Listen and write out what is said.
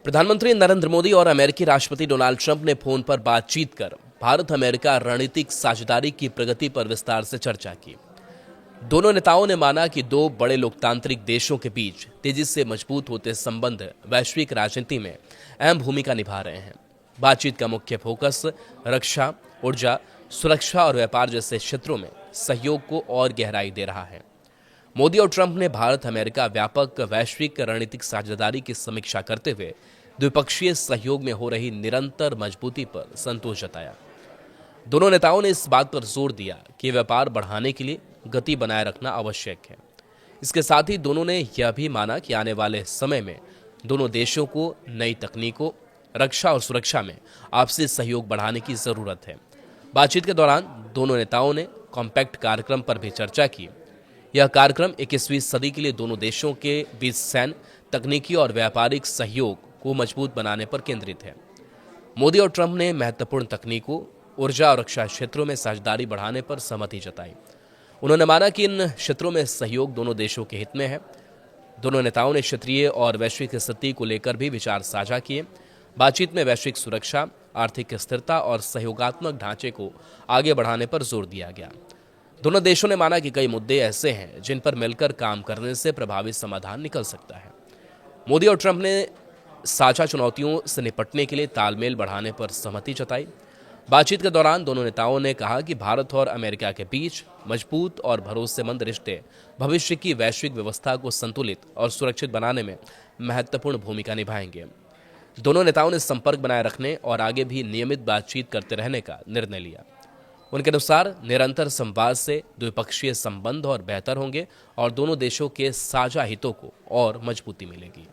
प्रधानमंत्री नरेंद्र मोदी और अमेरिकी राष्ट्रपति डोनाल्ड ट्रंप ने फोन पर बातचीत कर भारत अमेरिका रणनीतिक साझेदारी की प्रगति पर विस्तार से चर्चा की। दोनों नेताओं ने माना कि दो बड़े लोकतांत्रिक देशों के बीच तेजी से मजबूत होते संबंध वैश्विक राजनीति में अहम भूमिका निभा रहे हैं। बातचीत का मुख्य फोकस रक्षा, ऊर्जा, सुरक्षा और व्यापार जैसे क्षेत्रों में सहयोग को और गहराई दे रहा है। मोदी और ट्रंप ने भारत अमेरिका व्यापक वैश्विक रणनीतिक साझेदारी की समीक्षा करते हुए द्विपक्षीय सहयोग में हो रही निरंतर मजबूती पर संतोष जताया। दोनों नेताओं ने इस बात पर जोर दिया कि व्यापार बढ़ाने के लिए गति बनाए रखना आवश्यक है। इसके साथ ही दोनों ने यह भी माना कि आने वाले समय में दोनों देशों को नई तकनीकों, रक्षा और सुरक्षा में आपसी सहयोग बढ़ाने की जरूरत है। बातचीत के दौरान दोनों नेताओं ने कॉम्पैक्ट कार्यक्रम पर भी चर्चा की। यह कार्यक्रम 21वीं सदी के लिए दोनों देशों के बीच सैन्य, तकनीकी और व्यापारिक सहयोग को मजबूत बनाने पर केंद्रित है। मोदी और ट्रंप ने महत्वपूर्ण तकनीकों, ऊर्जा और रक्षा क्षेत्रों में साझेदारी बढ़ाने पर सहमति जताई। उन्होंने माना कि इन क्षेत्रों में सहयोग दोनों देशों के हित में है। दोनों नेताओं ने क्षेत्रीय और वैश्विक स्थिति को लेकर भी विचार साझा किए। बातचीत में वैश्विक सुरक्षा, आर्थिक स्थिरता और सहयोगात्मक ढांचे को आगे बढ़ाने पर जोर दिया गया। दोनों देशों ने माना कि कई मुद्दे ऐसे हैं जिन पर मिलकर काम करने से प्रभावी समाधान निकल सकता है। मोदी और ट्रंप ने साझा चुनौतियों से निपटने के लिए तालमेल बढ़ाने पर सहमति जताई। बातचीत के दौरान दोनों नेताओं ने कहा कि भारत और अमेरिका के बीच मजबूत और भरोसेमंद रिश्ते भविष्य की वैश्विक व्यवस्था को संतुलित और सुरक्षित बनाने में महत्वपूर्ण भूमिका निभाएंगे। दोनों नेताओं ने संपर्क बनाए रखने और आगे भी नियमित बातचीत करते रहने का निर्णय लिया। उनके अनुसार निरंतर संवाद से द्विपक्षीय संबंध और बेहतर होंगे और दोनों देशों के साझा हितों को और मजबूती मिलेगी।